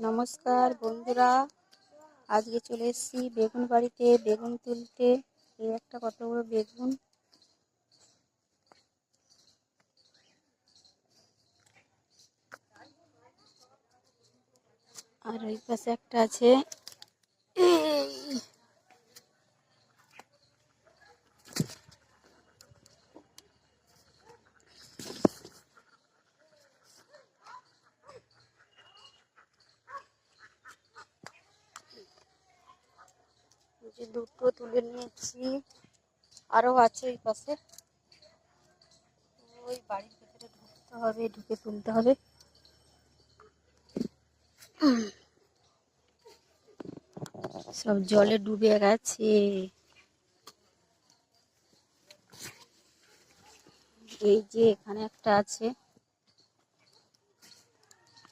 নমস্কার বন্ধুরা, আজকে চলে এসেছি বেগুন বাড়িতে বেগুন তুলতে। এই একটা কত বড় বেগুন, আর ওই পাশে একটা আছে। যে দুটো তুলে নিয়েছি, আরো আছে ওই পাশে। ওই বাড়ির ভেতরে ঢুকতে হবে, ঢুকে তুলতে হবে। সব জলে ডুবে গেছে। এই যে এখানে একটা আছে।